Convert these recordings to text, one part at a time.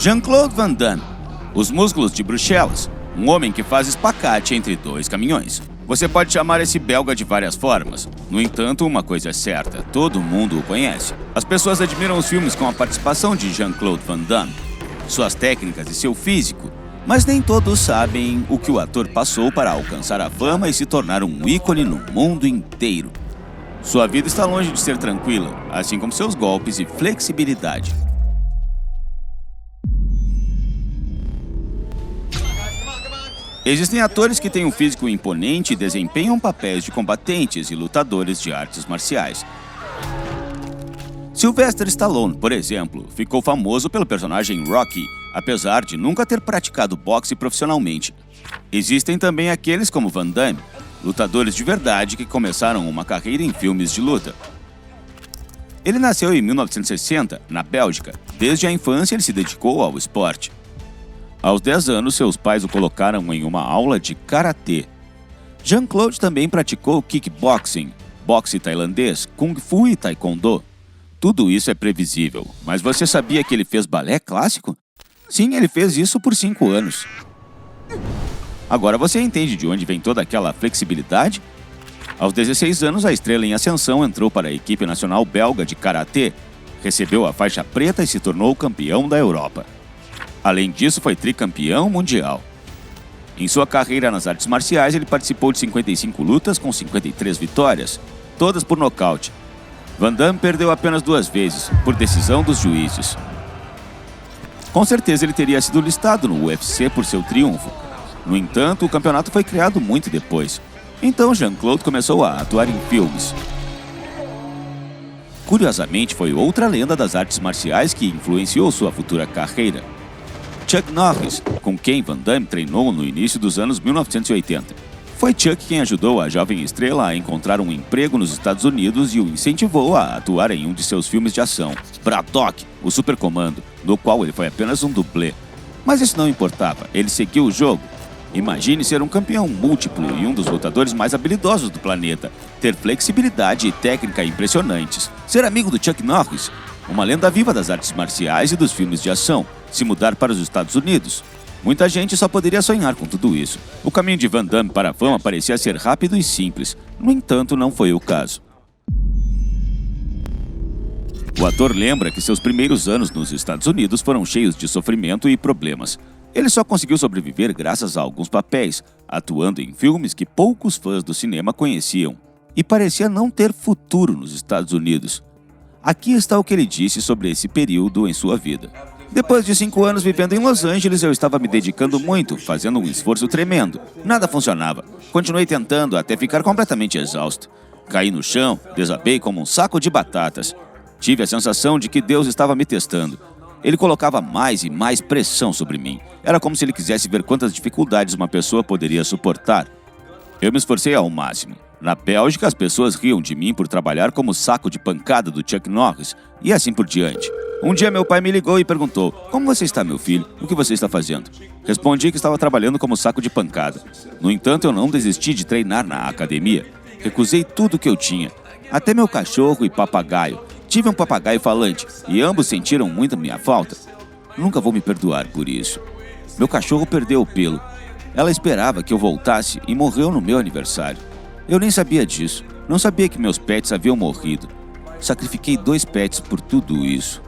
Jean-Claude Van Damme, os músculos de Bruxelas, um homem que faz espacate entre dois caminhões. Você pode chamar esse belga de várias formas. No entanto, uma coisa é certa, todo mundo o conhece. As pessoas admiram os filmes com a participação de Jean-Claude Van Damme, suas técnicas e seu físico, mas nem todos sabem o que o ator passou para alcançar a fama e se tornar um ícone no mundo inteiro. Sua vida está longe de ser tranquila, assim como seus golpes e flexibilidade. Existem atores que têm um físico imponente e desempenham papéis de combatentes e lutadores de artes marciais. Sylvester Stallone, por exemplo, ficou famoso pelo personagem Rocky, apesar de nunca ter praticado boxe profissionalmente. Existem também aqueles como Van Damme, lutadores de verdade que começaram uma carreira em filmes de luta. Ele nasceu em 1960, na Bélgica. Desde a infância ele se dedicou ao esporte. Aos 10 anos, seus pais o colocaram em uma aula de karatê. Jean-Claude também praticou kickboxing, boxe tailandês, kung fu e taekwondo. Tudo isso é previsível, mas você sabia que ele fez balé clássico? Sim, ele fez isso por 5 anos. Agora você entende de onde vem toda aquela flexibilidade? Aos 16 anos, a estrela em ascensão entrou para a equipe nacional belga de karatê, recebeu a faixa preta e se tornou campeão da Europa. Além disso, foi tricampeão mundial. Em sua carreira nas artes marciais, ele participou de 55 lutas com 53 vitórias, todas por nocaute. Van Damme perdeu apenas 2 vezes, por decisão dos juízes. Com certeza ele teria sido listado no UFC por seu triunfo. No entanto, o campeonato foi criado muito depois. Então Jean-Claude começou a atuar em filmes. Curiosamente, foi outra lenda das artes marciais que influenciou sua futura carreira. Chuck Norris, com quem Van Damme treinou no início dos anos 1980. Foi Chuck quem ajudou a jovem estrela a encontrar um emprego nos Estados Unidos e o incentivou a atuar em um de seus filmes de ação, Braddock, o Supercomando, no qual ele foi apenas um dublê. Mas isso não importava, ele seguiu o jogo. Imagine ser um campeão múltiplo e um dos lutadores mais habilidosos do planeta, ter flexibilidade e técnica impressionantes, ser amigo do Chuck Norris, uma lenda viva das artes marciais e dos filmes de ação, se mudar para os Estados Unidos. Muita gente só poderia sonhar com tudo isso. O caminho de Van Damme para a fama parecia ser rápido e simples, no entanto, não foi o caso. O ator lembra que seus primeiros anos nos Estados Unidos foram cheios de sofrimento e problemas. Ele só conseguiu sobreviver graças a alguns papéis, atuando em filmes que poucos fãs do cinema conheciam, e parecia não ter futuro nos Estados Unidos. Aqui está o que ele disse sobre esse período em sua vida. Depois de 5 anos vivendo em Los Angeles, eu estava me dedicando muito, fazendo um esforço tremendo. Nada funcionava. Continuei tentando até ficar completamente exausto. Caí no chão, desabei como um saco de batatas. Tive a sensação de que Deus estava me testando. Ele colocava mais e mais pressão sobre mim. Era como se ele quisesse ver quantas dificuldades uma pessoa poderia suportar. Eu me esforcei ao máximo. Na Bélgica, as pessoas riam de mim por trabalhar como saco de pancada do Chuck Norris, e assim por diante. Um dia meu pai me ligou e perguntou: "Como você está, meu filho? O que você está fazendo?" Respondi que estava trabalhando como saco de pancada. No entanto, eu não desisti de treinar na academia. Recusei tudo que eu tinha, até meu cachorro e papagaio. Tive um papagaio falante, e ambos sentiram muito minha falta. Nunca vou me perdoar por isso. Meu cachorro perdeu o pelo. Ela esperava que eu voltasse e morreu no meu aniversário. Eu nem sabia disso. Não sabia que meus pets haviam morrido. Sacrifiquei 2 pets por tudo isso.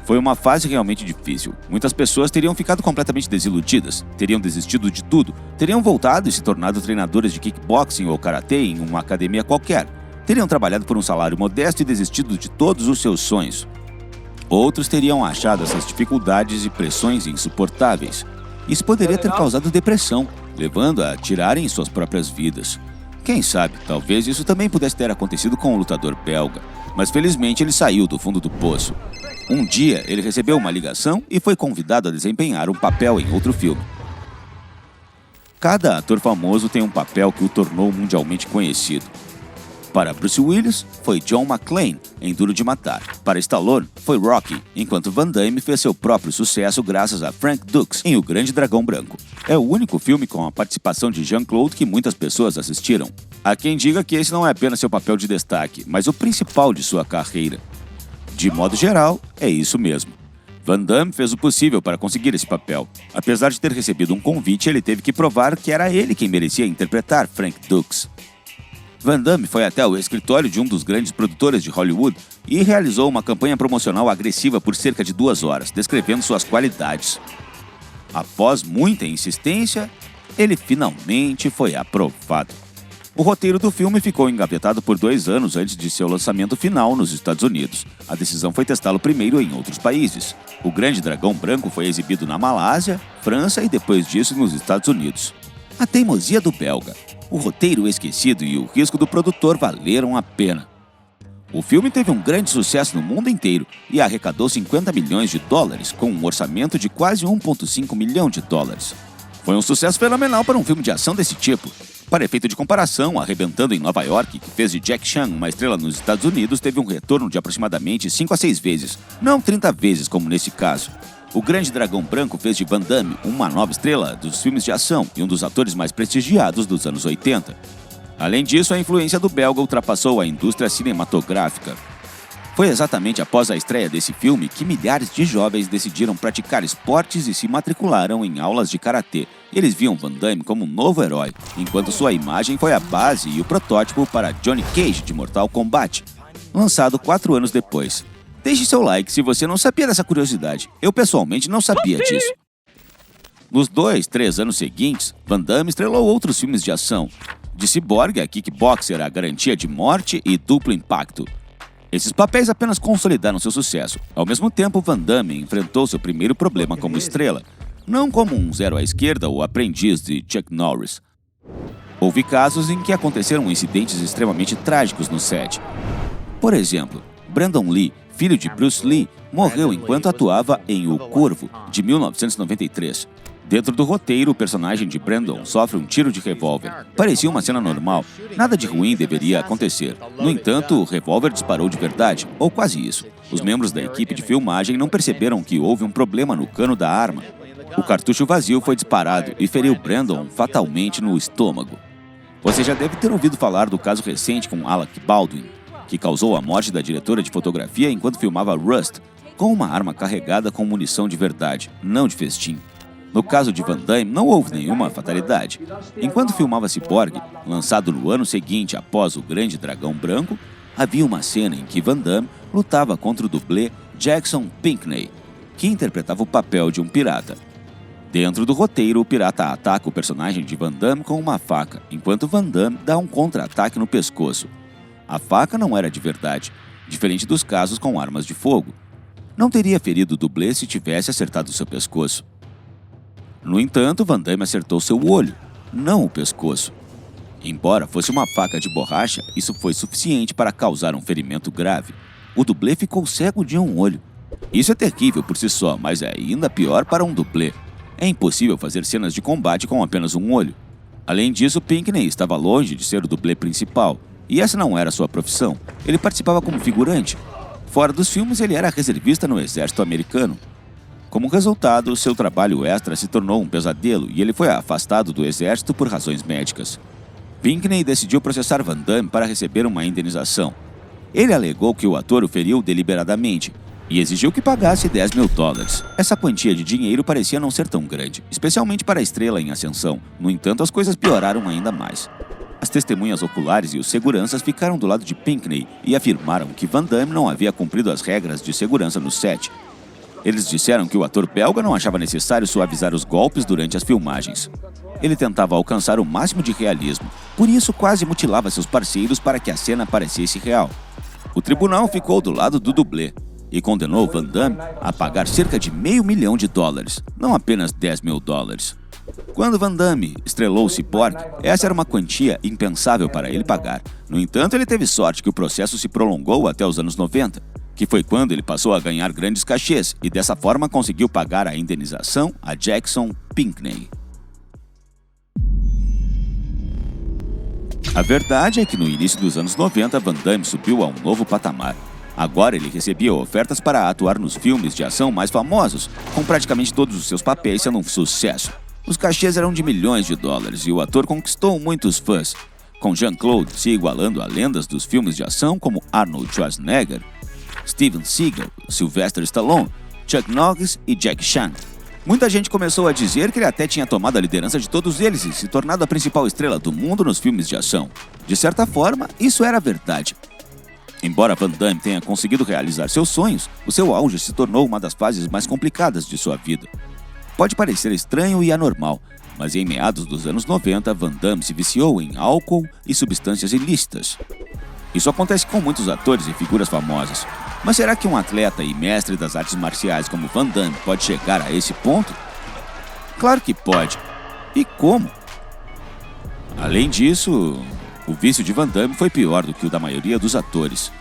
Foi uma fase realmente difícil. Muitas pessoas teriam ficado completamente desiludidas, teriam desistido de tudo, teriam voltado e se tornado treinadores de kickboxing ou karatê em uma academia qualquer. Teriam trabalhado por um salário modesto e desistido de todos os seus sonhos. Outros teriam achado essas dificuldades e pressões insuportáveis. Isso poderia ter causado depressão, levando a tirarem suas próprias vidas. Quem sabe, talvez isso também pudesse ter acontecido com o lutador belga, mas felizmente ele saiu do fundo do poço. Um dia, ele recebeu uma ligação e foi convidado a desempenhar um papel em outro filme. Cada ator famoso tem um papel que o tornou mundialmente conhecido. Para Bruce Willis, foi John McClane, em Duro de Matar. Para Stallone, foi Rocky, enquanto Van Damme fez seu próprio sucesso graças a Frank Dux, em O Grande Dragão Branco. É o único filme com a participação de Jean-Claude que muitas pessoas assistiram. Há quem diga que esse não é apenas seu papel de destaque, mas o principal de sua carreira. De modo geral, é isso mesmo. Van Damme fez o possível para conseguir esse papel. Apesar de ter recebido um convite, ele teve que provar que era ele quem merecia interpretar Frank Dux. Van Damme foi até o escritório de um dos grandes produtores de Hollywood e realizou uma campanha promocional agressiva por cerca de 2 horas, descrevendo suas qualidades. Após muita insistência, ele finalmente foi aprovado. O roteiro do filme ficou engavetado por 2 anos antes de seu lançamento final nos Estados Unidos. A decisão foi testá-lo primeiro em outros países. O Grande Dragão Branco foi exibido na Malásia, França e depois disso nos Estados Unidos. A teimosia do belga, o roteiro esquecido e o risco do produtor valeram a pena. O filme teve um grande sucesso no mundo inteiro e arrecadou 50 milhões de dólares, com um orçamento de quase 1,5 milhão de dólares. Foi um sucesso fenomenal para um filme de ação desse tipo. Para efeito de comparação, Arrebentando em Nova York, que fez de Jack Chan uma estrela nos Estados Unidos, teve um retorno de aproximadamente 5 a 6 vezes, não 30 vezes como nesse caso. O Grande Dragão Branco fez de Van Damme uma nova estrela dos filmes de ação e um dos atores mais prestigiados dos anos 80. Além disso, a influência do belga ultrapassou a indústria cinematográfica. Foi exatamente após a estreia desse filme que milhares de jovens decidiram praticar esportes e se matricularam em aulas de karatê. Eles viam Van Damme como um novo herói, enquanto sua imagem foi a base e o protótipo para Johnny Cage de Mortal Kombat, lançado 4 anos depois. Deixe seu like se você não sabia dessa curiosidade. Eu pessoalmente não sabia disso. Nos 2, 3 anos seguintes, Van Damme estrelou outros filmes de ação. De ciborgue a kickboxer, a garantia de morte e duplo impacto. Esses papéis apenas consolidaram seu sucesso. Ao mesmo tempo, Van Damme enfrentou seu primeiro problema como estrela, não como um zero à esquerda ou aprendiz de Chuck Norris. Houve casos em que aconteceram incidentes extremamente trágicos no set. Por exemplo, Brandon Lee, filho de Bruce Lee, morreu enquanto atuava em O Corvo, de 1993. Dentro do roteiro, o personagem de Brandon sofre um tiro de revólver. Parecia uma cena normal. Nada de ruim deveria acontecer. No entanto, o revólver disparou de verdade, ou quase isso. Os membros da equipe de filmagem não perceberam que houve um problema no cano da arma. O cartucho vazio foi disparado e feriu Brandon fatalmente no estômago. Você já deve ter ouvido falar do caso recente com Alec Baldwin, que causou a morte da diretora de fotografia enquanto filmava Rust, com uma arma carregada com munição de verdade, não de festim. No caso de Van Damme, não houve nenhuma fatalidade. Enquanto filmava Cyborg, lançado no ano seguinte após O Grande Dragão Branco, havia uma cena em que Van Damme lutava contra o dublê Jackson Pinckney, que interpretava o papel de um pirata. Dentro do roteiro, o pirata ataca o personagem de Van Damme com uma faca, enquanto Van Damme dá um contra-ataque no pescoço. A faca não era de verdade, diferente dos casos com armas de fogo. Não teria ferido o dublê se tivesse acertado seu pescoço. No entanto, Van Damme acertou seu olho, não o pescoço. Embora fosse uma faca de borracha, isso foi suficiente para causar um ferimento grave. O dublê ficou cego de um olho. Isso é terrível por si só, mas é ainda pior para um dublê. É impossível fazer cenas de combate com apenas um olho. Além disso, Pinckney estava longe de ser o dublê principal, e essa não era sua profissão. Ele participava como figurante. Fora dos filmes, ele era reservista no exército americano. Como resultado, seu trabalho extra se tornou um pesadelo e ele foi afastado do exército por razões médicas. Pinckney decidiu processar Van Damme para receber uma indenização. Ele alegou que o ator o feriu deliberadamente e exigiu que pagasse $10 mil. Essa quantia de dinheiro parecia não ser tão grande, especialmente para a estrela em ascensão. No entanto, as coisas pioraram ainda mais. As testemunhas oculares e os seguranças ficaram do lado de Pinckney e afirmaram que Van Damme não havia cumprido as regras de segurança no set. Eles disseram que o ator belga não achava necessário suavizar os golpes durante as filmagens. Ele tentava alcançar o máximo de realismo, por isso quase mutilava seus parceiros para que a cena parecesse real. O tribunal ficou do lado do dublê e condenou Van Damme a pagar cerca de $500 mil, não apenas $10 mil. Quando Van Damme estrelou Cyborg, essa era uma quantia impensável para ele pagar. No entanto, ele teve sorte que o processo se prolongou até os anos 90. Que foi quando ele passou a ganhar grandes cachês e dessa forma conseguiu pagar a indenização a Jackson Pinckney. A verdade é que no início dos anos 90, Van Damme subiu a um novo patamar. Agora ele recebia ofertas para atuar nos filmes de ação mais famosos, com praticamente todos os seus papéis sendo um sucesso. Os cachês eram de milhões de dólares e o ator conquistou muitos fãs, com Jean-Claude se igualando a lendas dos filmes de ação como Arnold Schwarzenegger, Steven Seagal, Sylvester Stallone Chuck Norris e Jackie Chan. Muita gente começou a dizer que ele até tinha tomado a liderança de todos eles e se tornado a principal estrela do mundo nos filmes de ação. De certa forma, isso era verdade. Embora Van Damme tenha conseguido realizar seus sonhos, o seu auge se tornou uma das fases mais complicadas de sua vida. Pode parecer estranho e anormal, mas em meados dos anos 90, Van Damme se viciou em álcool e substâncias ilícitas. Isso acontece com muitos atores e figuras famosas. Mas será que um atleta e mestre das artes marciais como Van Damme pode chegar a esse ponto? Claro que pode. E como? Além disso, o vício de Van Damme foi pior do que o da maioria dos atores.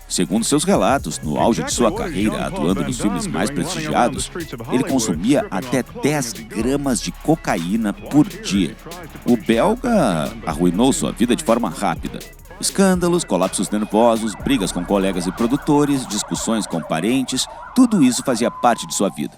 Segundo seus relatos, no auge de sua carreira, atuando nos filmes mais prestigiados, ele consumia até 10 gramas de cocaína por dia. O belga arruinou sua vida de forma rápida. Escândalos, colapsos nervosos, brigas com colegas e produtores, discussões com parentes, tudo isso fazia parte de sua vida.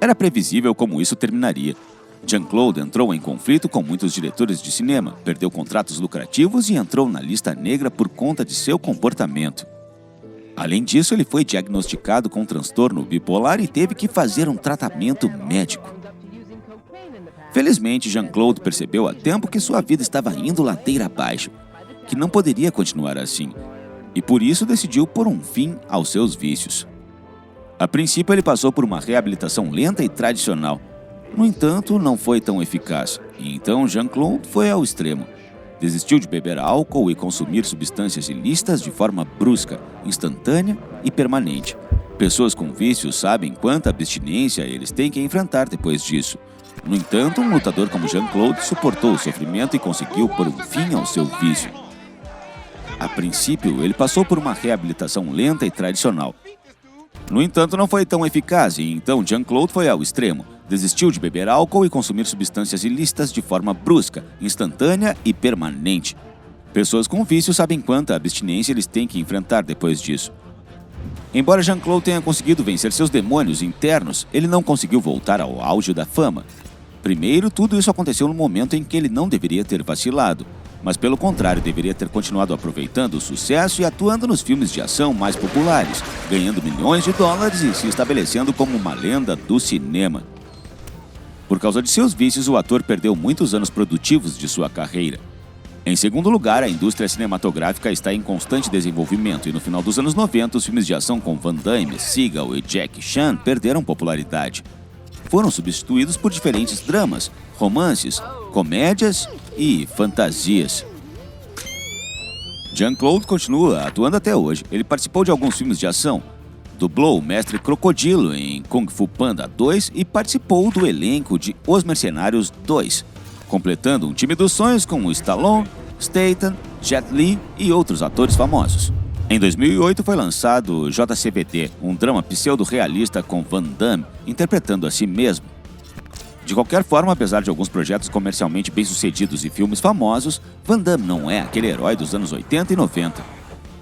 Era previsível como isso terminaria. Jean-Claude entrou em conflito com muitos diretores de cinema, perdeu contratos lucrativos e entrou na lista negra por conta de seu comportamento. Além disso, ele foi diagnosticado com transtorno bipolar e teve que fazer um tratamento médico. Felizmente, Jean-Claude percebeu a tempo que sua vida estava indo ladeira abaixo, que não poderia continuar assim, e por isso decidiu pôr um fim aos seus vícios. A princípio, ele passou por uma reabilitação lenta e tradicional. No entanto, não foi tão eficaz, e então Jean-Claude foi ao extremo. Desistiu de beber álcool e consumir substâncias ilícitas de forma brusca, instantânea e permanente. Pessoas com vícios sabem quanta abstinência eles têm que enfrentar depois disso. No entanto, um lutador como Jean-Claude suportou o sofrimento e conseguiu pôr um fim ao seu vício. A princípio, ele passou por uma reabilitação lenta e tradicional. No entanto, não foi tão eficaz e então Jean-Claude foi ao extremo. Desistiu de beber álcool e consumir substâncias ilícitas de forma brusca, instantânea e permanente. Pessoas com vício sabem quanta abstinência eles têm que enfrentar depois disso. Embora Jean-Claude tenha conseguido vencer seus demônios internos, ele não conseguiu voltar ao auge da fama. Primeiro, tudo isso aconteceu no momento em que ele não deveria ter vacilado, mas pelo contrário, deveria ter continuado aproveitando o sucesso e atuando nos filmes de ação mais populares, ganhando milhões de dólares e se estabelecendo como uma lenda do cinema. Por causa de seus vícios, o ator perdeu muitos anos produtivos de sua carreira. Em segundo lugar, a indústria cinematográfica está em constante desenvolvimento e no final dos anos 90, os filmes de ação com Van Damme, Seagal e Jackie Chan perderam popularidade. Foram substituídos por diferentes dramas, romances, comédias e fantasias. Jean-Claude continua atuando até hoje. Ele participou de alguns filmes de ação, dublou o Mestre Crocodilo em Kung Fu Panda 2 e participou do elenco de Os Mercenários 2, completando um time dos sonhos com Stallone, Statham, Jet Li e outros atores famosos. Em 2008 foi lançado JCVD, um drama pseudo-realista com Van Damme interpretando a si mesmo. De qualquer forma, apesar de alguns projetos comercialmente bem-sucedidos e filmes famosos, Van Damme não é aquele herói dos anos 80 e 90.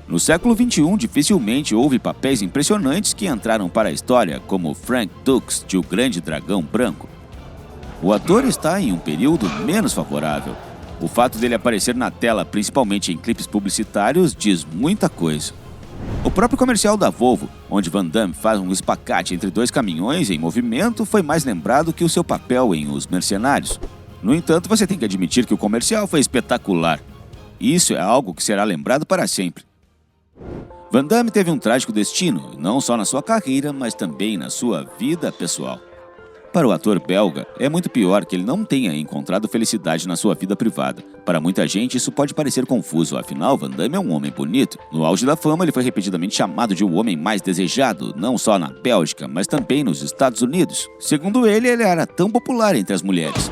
No século XXI, dificilmente houve papéis impressionantes que entraram para a história, como Frank Dux de O Grande Dragão Branco. O ator está em um período menos favorável. O fato dele aparecer na tela, principalmente em clipes publicitários, diz muita coisa. O próprio comercial da Volvo, onde Van Damme faz um espacate entre dois caminhões em movimento, foi mais lembrado que o seu papel em Os Mercenários. No entanto, você tem que admitir que o comercial foi espetacular. Isso é algo que será lembrado para sempre. Van Damme teve um trágico destino, não só na sua carreira, mas também na sua vida pessoal. Para o ator belga, é muito pior que ele não tenha encontrado felicidade na sua vida privada. Para muita gente, isso pode parecer confuso, afinal, Van Damme é um homem bonito. No auge da fama, ele foi repetidamente chamado de o homem mais desejado, não só na Bélgica, mas também nos Estados Unidos. Segundo ele era tão popular entre as mulheres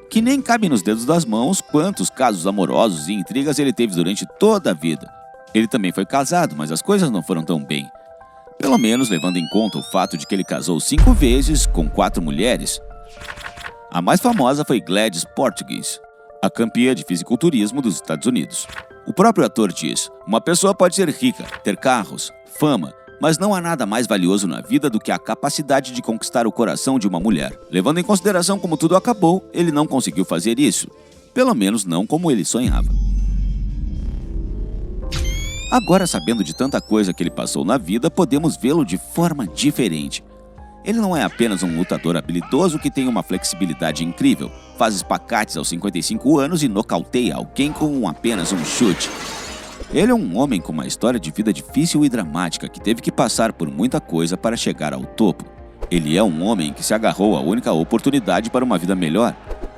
que nem cabe nos dedos das mãos quantos casos amorosos e intrigas ele teve durante toda a vida. Ele também foi casado, mas as coisas não foram tão bem. Pelo menos levando em conta o fato de que ele casou 5 vezes com 4 mulheres. A mais famosa foi Gladys Portugues, a campeã de fisiculturismo dos Estados Unidos. O próprio ator diz: uma pessoa pode ser rica, ter carros, fama, mas não há nada mais valioso na vida do que a capacidade de conquistar o coração de uma mulher. Levando em consideração como tudo acabou, ele não conseguiu fazer isso. Pelo menos não como ele sonhava. Agora, sabendo de tanta coisa que ele passou na vida, podemos vê-lo de forma diferente. Ele não é apenas um lutador habilidoso que tem uma flexibilidade incrível, faz espacates aos 55 anos e nocauteia alguém com apenas um chute. Ele é um homem com uma história de vida difícil e dramática que teve que passar por muita coisa para chegar ao topo. Ele é um homem que se agarrou à única oportunidade para uma vida melhor.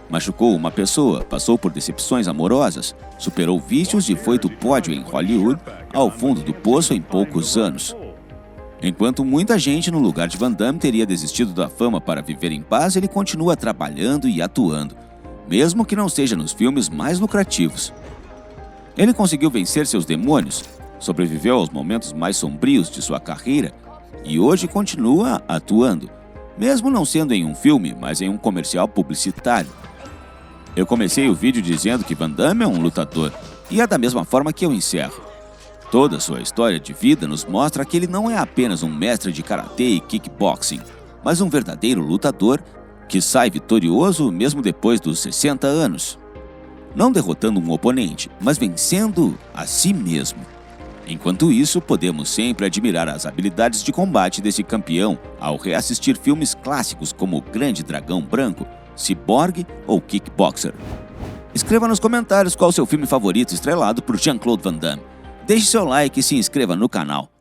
Machucou uma pessoa, passou por decepções amorosas, superou vícios e foi do pódio em Hollywood ao fundo do poço em poucos anos. Enquanto muita gente no lugar de Van Damme teria desistido da fama para viver em paz, ele continua trabalhando e atuando, mesmo que não seja nos filmes mais lucrativos. Ele conseguiu vencer seus demônios, sobreviveu aos momentos mais sombrios de sua carreira e hoje continua atuando, mesmo não sendo em um filme, mas em um comercial publicitário. Eu comecei o vídeo dizendo que Van Damme é um lutador, e é da mesma forma que eu encerro. Toda sua história de vida nos mostra que ele não é apenas um mestre de karatê e kickboxing, mas um verdadeiro lutador que sai vitorioso mesmo depois dos 60 anos. Não derrotando um oponente, mas vencendo a si mesmo. Enquanto isso, podemos sempre admirar as habilidades de combate desse campeão ao reassistir filmes clássicos como Grande Dragão Branco, Cyborg ou Kickboxer. Escreva nos comentários qual o seu filme favorito estrelado por Jean-Claude Van Damme. Deixe seu like e se inscreva no canal.